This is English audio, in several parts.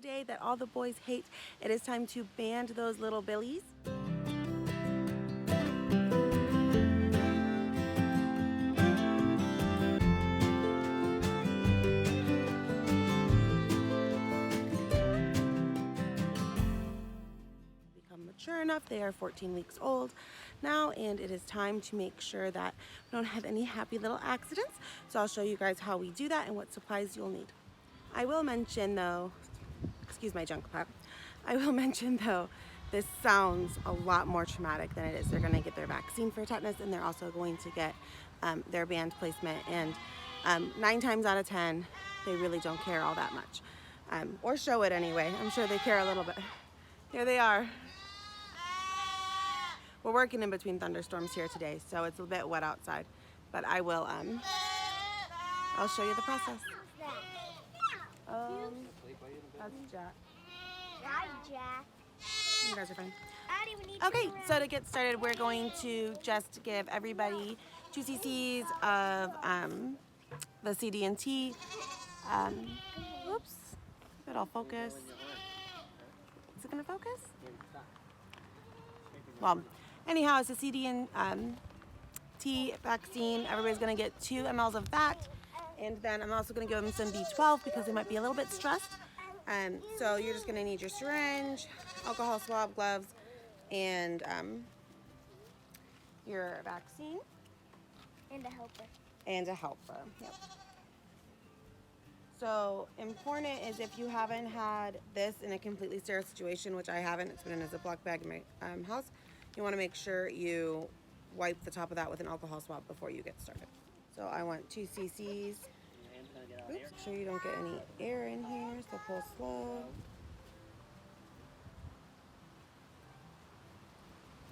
day that all the boys hate. It is time to band those little billies. Become mature enough. They are 14 weeks old now, and it is time to make sure that we don't have any happy little accidents. So I'll show you guys how we do that and what supplies you'll need. I will mention though, excuse my junk pop, I will mention though, this sounds a lot more traumatic than it is. They're going to get their vaccine for tetanus, and they're also going to get their band placement, and 9 times out of 10 they really don't care all that much, or show it anyway. I'm sure they care a little bit. Here they are. We're working in between thunderstorms here today, so it's a bit wet outside, but I will I'll show you the process. That's Jack. Hi, Jack. You guys are fine. I don't even need Okay, so to get started, we're going to just give everybody 2 cc's of the CD&T. Oops, it'll focus. Is it gonna focus? Well, anyhow, it's a CD&T vaccine. Everybody's gonna get 2 mLs of that, and then I'm also gonna give them some B12 because they might be a little bit stressed. So you're just gonna need your syringe, alcohol swab, gloves, and your vaccine. And a helper. And a helper. Yep. So important is if you haven't had this in a completely sterile situation, which I haven't, it's been in a Ziploc bag in my house, you want to make sure you wipe the top of that with an alcohol swab before you get started. So I want 2 cc's. Oops, make sure you don't get any air in here, so pull slow.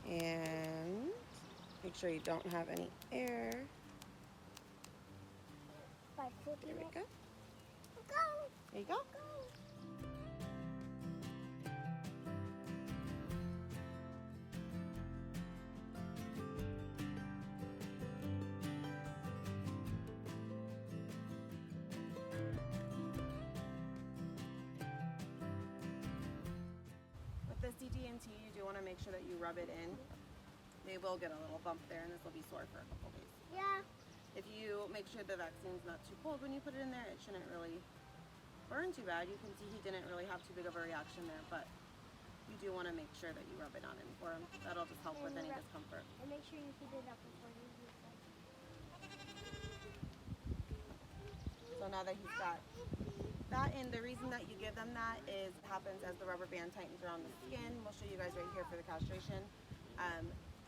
And make sure you don't have any air. There we go. There you go. With the CD&T, you do want to make sure that you rub it in. They will get a little bump there, and this will be sore for a couple days. Yeah. If you make sure the vaccine's not too cold when you put it in there, it shouldn't really burn too bad. You can see he didn't really have too big of a reaction there, but you do want to make sure that you rub it on him for him. That'll just help with any discomfort. And make sure you heat it up before you use it. So now that he's got that in, the reason that you give them that is it happens as the rubber band tightens around the skin. We'll show you guys right here for the castration.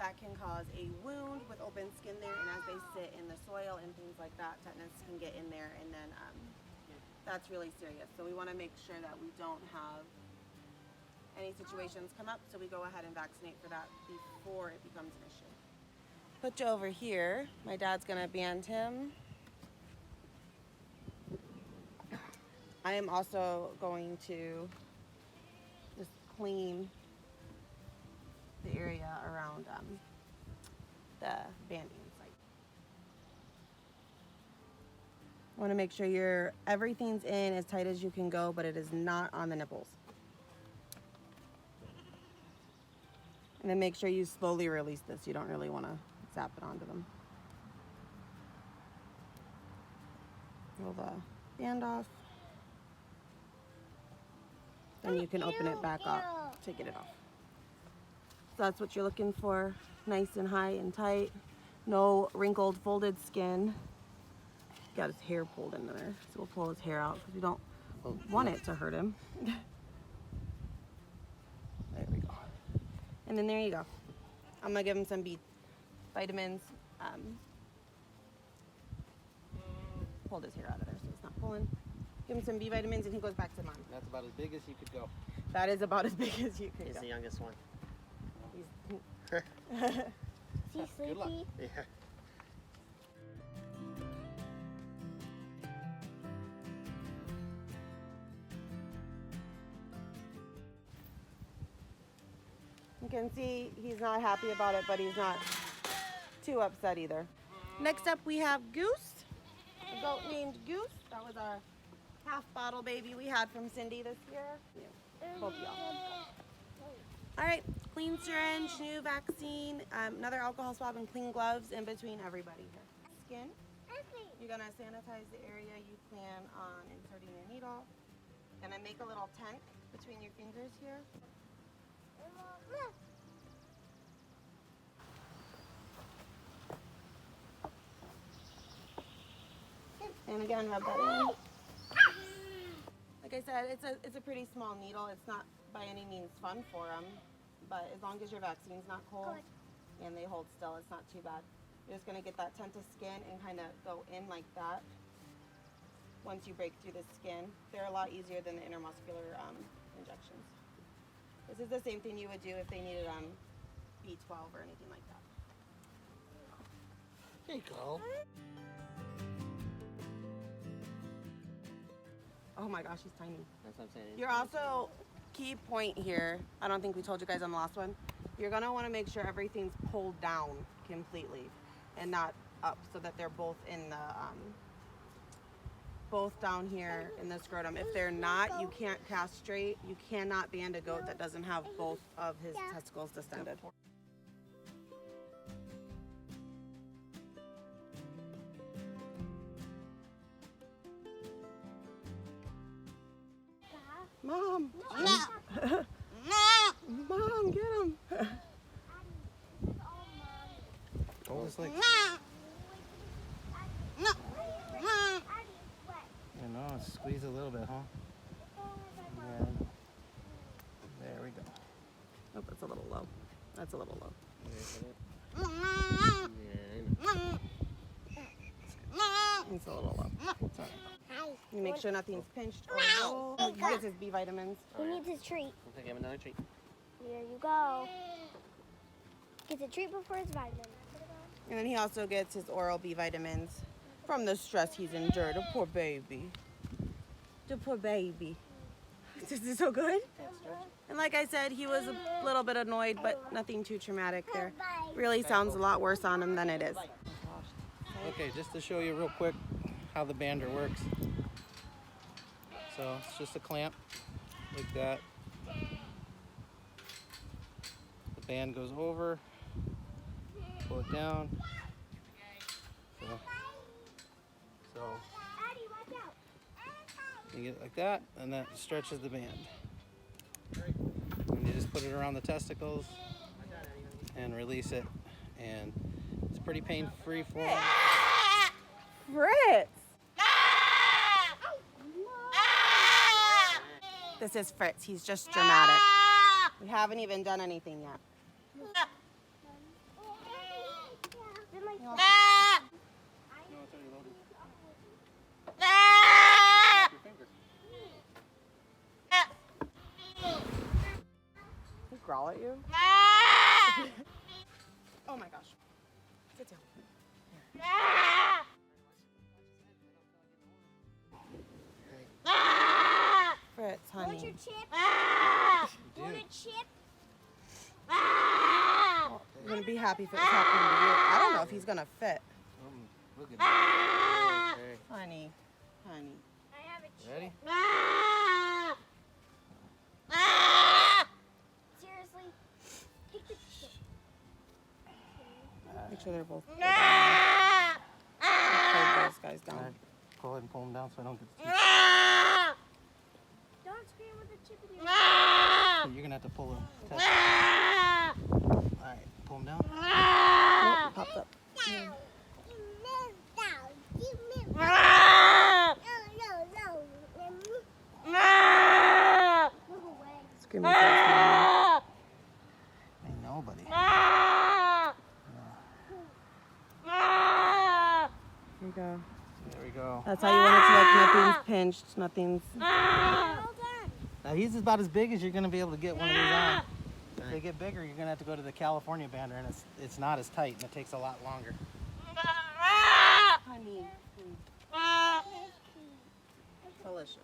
That can cause a wound with open skin there, and as they sit in the soil and things like that, tetanus can get in there, and then that's really serious. So we want to make sure that we don't have any situations come up, so we go ahead and vaccinate for that before it becomes an issue. Put you over here. My dad's gonna band him. I am also going to just clean the area around the banding site. I want to make sure everything's in as tight as you can go, but it is not on the nipples. And then make sure you slowly release this. You don't really want to zap it onto them. Pull the band off. Then you can open it back up to get it off. So that's what you're looking for, nice and high and tight. No wrinkled, folded skin. Got his hair pulled into there, so we'll pull his hair out because we don't want it to hurt him. There we go. And then there you go. I'm gonna give him some B vitamins. Pulled his hair out of there so it's not pulling. Give him some B vitamins and he goes back to mom. That's about as big as you could go. That is about as big as you could He's go. the youngest one. Is he Good luck. sleepy? Yeah. You can see he's not happy about it, but he's not too upset either. Next up we have Goose, a goat named Goose. That was our half bottle baby we had from Cindy this year. Both of y'all. All right, clean syringe, new vaccine, another alcohol swab, and clean gloves in between everybody here. Skin. You're gonna sanitize the area you plan on inserting your needle. Gonna make a little tent between your fingers here. And again, rub that in. Like I said, it's a pretty small needle. It's not by any means fun for them, but as long as your vaccine's not cold and they hold still, it's not too bad. You're just gonna get that tent of skin and kind of go in like that. Once you break through the skin, they're a lot easier than the intermuscular injections. This is the same thing you would do if they needed B12 or anything like that. There you go. Oh my gosh, he's tiny. That's what I'm saying. You're also, key point here, I don't think we told you guys on the last one, you're gonna wanna make sure everything's pulled down completely and not up, so that they're both in the, both down here in the scrotum. If they're not, you can't castrate, you cannot band a goat that doesn't have both of his testicles distended. Mom! Mom, get him! Oh, it's like, you know, squeeze a little bit, huh? Yeah. There we go. Oh, that's a little low. That's a little low. It's a little low. It's all right. You make sure nothing's pinched or rolled. He gets his B vitamins. Who needs his treat? I'll take him another treat. Here you go. Gets a treat before his vitamin. And then he also gets his oral B vitamins from the stress he's endured. The poor baby. The poor baby. This is so good. And like I said, he was a little bit annoyed, but nothing too traumatic there. Really sounds a lot worse on him than it is. Okay, just to show you real quick how the bander works. So it's just a clamp like that. The band goes over, pull it down. So you get it like that, and that stretches the band. And you just put it around the testicles and release it, and it's pretty pain-free for them. Fritz! This is Fritz. He's just dramatic. We haven't even done anything yet. He growl at you? Oh my gosh. Sit down. Fritz, honey. Want your chip? Want a chip? You're gonna be happy if it was happening to you. I don't know if he's gonna fit. Look at that. Honey, honey. I have a chip. Ready? Seriously? Take the chip. Make sure they're both. Hold those guys down. Alright, go ahead and pull them down so I don't get too. Don't scream with the chip in your You're gonna have to pull them. Alright, pull them down. Oh, popped up. Screaming for his mama. Ain't nobody. Here you go. There we go. That's how you want it to look. Nothing's pinched. Nothing's. Now he's about as big as you're gonna be able to get one of these on. If they get bigger, you're gonna have to go to the California bander, and it's not as tight, and it takes a lot longer. Honey. Delicious.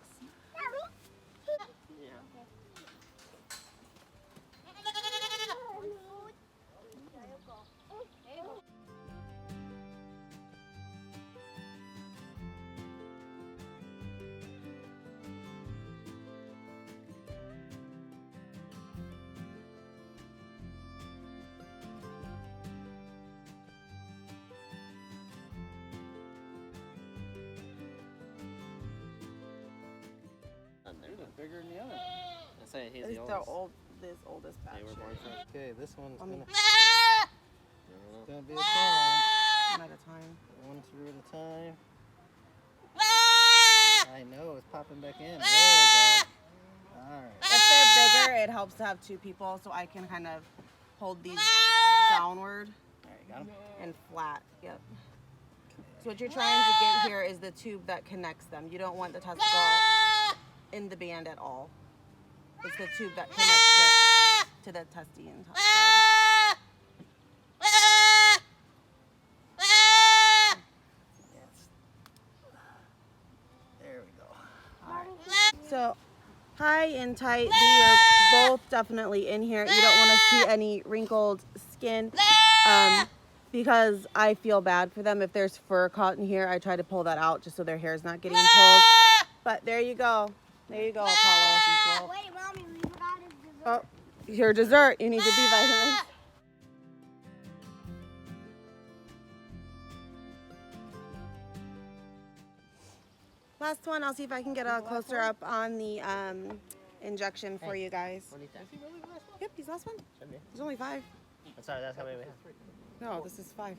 it's bigger than the other. I say he's the oldest batch. They were born from. Okay, this one's I mean, gonna be a challenge. one at a time. One through at a time. I know, it's popping back in. There we go. Alright. If they're bigger, it helps to have two people so I can kind of hold these downward Alright, got him? and flat. Yep. So what you're trying to get here is the tube that connects them. You don't want the testicle in the band at all. It's the tube that connects it to the testy and top side. Yes. There we go. So high and tight, they are both definitely in here. You don't want to see any wrinkled skin because I feel bad for them. If there's fur caught in here, I try to pull that out just so their hair is not getting pulled. But there you go. There you go, Apollo. Wait, Mommy, we forgot his dessert. Oh, your dessert. You need your B vitamins. Last one. I'll see if I can get a closer up on the injection for you guys. Bonita. Yep, he's last one. Should be. There's only 5. I'm sorry, that's how many we have. No, this is 5.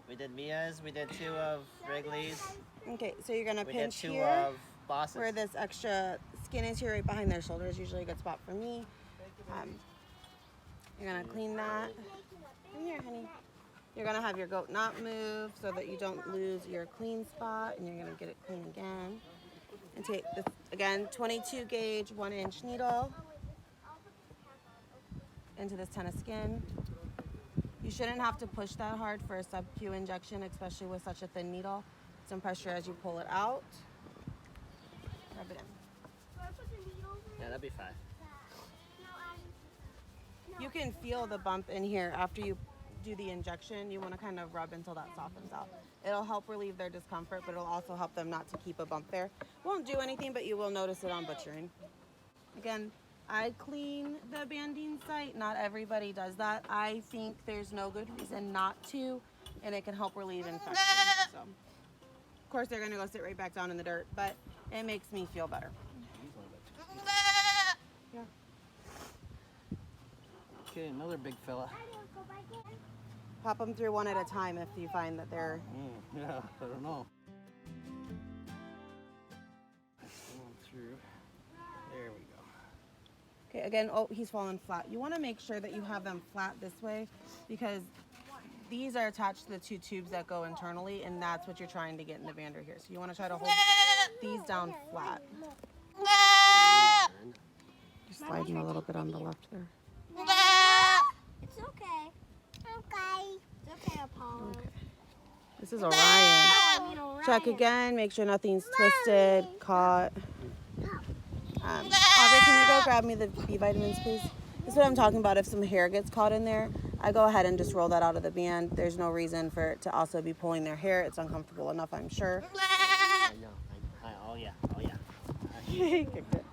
We did Mia's, we did 2 of Wrigley's, Okay, so you're gonna we did pinch 2 here of Boss's. where this extra skin is here, right behind their shoulders. Usually a good spot for me. You're gonna clean that. Come here, honey. You're gonna have your goat not move so that you don't lose your clean spot, and you're gonna get it clean again. And take this again, 22 gauge 1-inch needle into this ton of skin. You shouldn't have to push that hard for a sub-Q injection, especially with such a thin needle. Some pressure as you pull it out. Rub it in. Yeah, that'd be 5. You can feel the bump in here after you do the injection. You want to kind of rub until that softens out. It'll help relieve their discomfort, but it'll also help them not to keep a bump there. Won't do anything, but you will notice it on butchering. Again, I clean the banding site. Not everybody does that. I think there's no good reason not to, and it can help relieve infection. So, of course, they're going to go sit right back down in the dirt, but it makes me feel better. Yeah. Okay, another big fella. Pop them through one at a time if you find that they're... Yeah, I don't know. Going through. There we go. Okay, again, oh, he's falling flat. You want to make sure that you have them flat this way because these are attached to the 2 tubes that go internally, and that's what you're trying to get in the bander here. So you want to try to hold these down flat. Just sliding a little bit on the left there. It's okay. Okay. It's okay, Apollo. Okay. This is Orion. Check again, make sure nothing's twisted, caught. Aubrey, can you go grab me the B vitamins, please? This is what I'm talking about. If some hair gets caught in there, I go ahead and just roll that out of the band. There's no reason for it to also be pulling their hair. It's uncomfortable enough, I'm sure. I know. Oh yeah. He kicked it.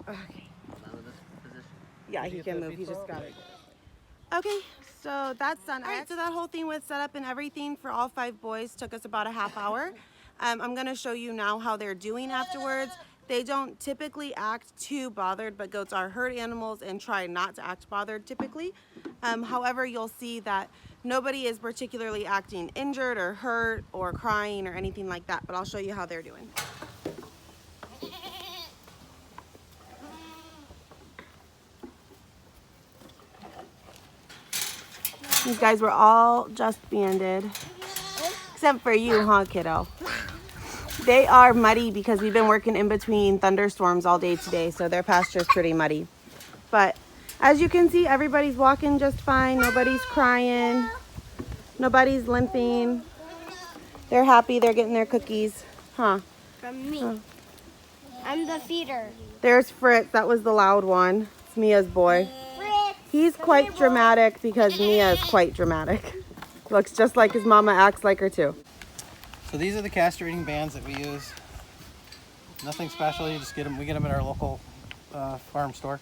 Okay. Hold on with this position. Yeah, he can move. He just got it. Okay, so that's done. All right, so that whole thing with setup and everything for all 5 boys took us about a half hour. I'm going to show you now how they're doing afterwards. They don't typically act too bothered, but goats are herd animals and try not to act bothered typically. However, you'll see that nobody is particularly acting injured or hurt or crying or anything like that, but I'll show you how they're doing. These guys were all just banded, except for you, huh, kiddo? They are muddy because we've been working in between thunderstorms all day today, so their pasture's pretty muddy. But as you can see, everybody's walking just fine. Nobody's crying. Nobody's limping. They're happy. They're getting their cookies. Huh? From me. I'm the feeder. There's Fritz. That was the loud one. It's Mia's boy. He's quite dramatic because Mia is quite dramatic. Looks just like his mama, acts like her too. So these are the castrating bands that we use. Nothing special, you just get them. We get them at our local farm store.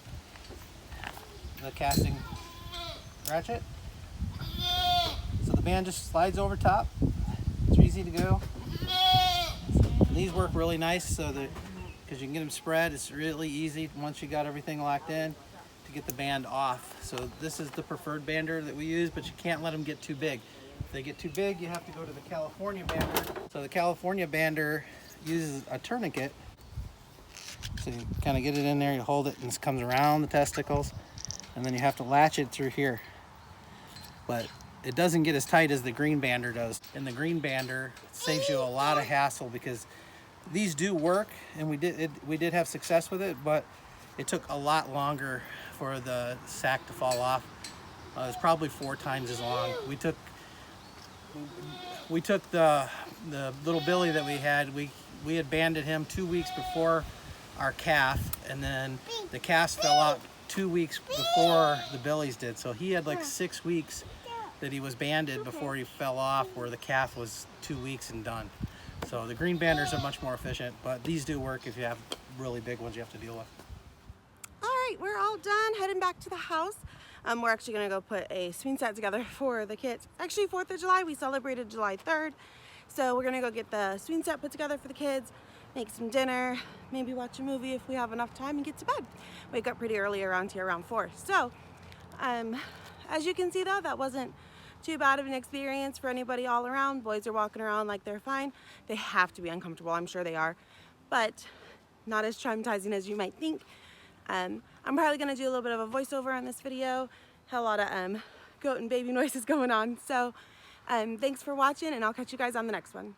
The casting ratchet. So the band just slides over top. It's easy to go. these work really nice, so that because you can get them spread, it's really easy once you got everything locked in to get the band off. So this is the preferred bander that we use, but you can't let them get too big. If they get too big, you have to go to the California bander. So the California bander uses a tourniquet. So you kind of get it in there, you hold it, and this comes around the testicles, and then you have to latch it through here. But it doesn't get as tight as the green bander does. And the green bander saves you a lot of hassle, because these do work, and we did have success with it, but it took a lot longer for the sack to fall off. It was probably 4 times as long. We took the little billy that we had banded him 2 weeks before our calf, and then the calf fell out 2 weeks before the billies did. So he had like 6 weeks that he was banded before he fell off, where the calf was 2 weeks and done. So the green banders are much more efficient, but these do work if you have really big ones you have to deal with. All right, we're all done, heading back to the house. We're actually gonna go put a swing set together for the kids. Actually, 4th of July, we celebrated July 3rd. So we're gonna go get the swing set put together for the kids, make some dinner, maybe watch a movie if we have enough time, and get to bed. Wake up pretty early around here, around 4. So, as you can see though, that wasn't too bad of an experience for anybody all around. Boys are walking around like they're fine. They have to be uncomfortable, I'm sure they are, but not as traumatizing as you might think. I'm probably gonna do a little bit of a voiceover on this video. Had a lot of goat and baby noises going on. So thanks for watching, and I'll catch you guys on the next one.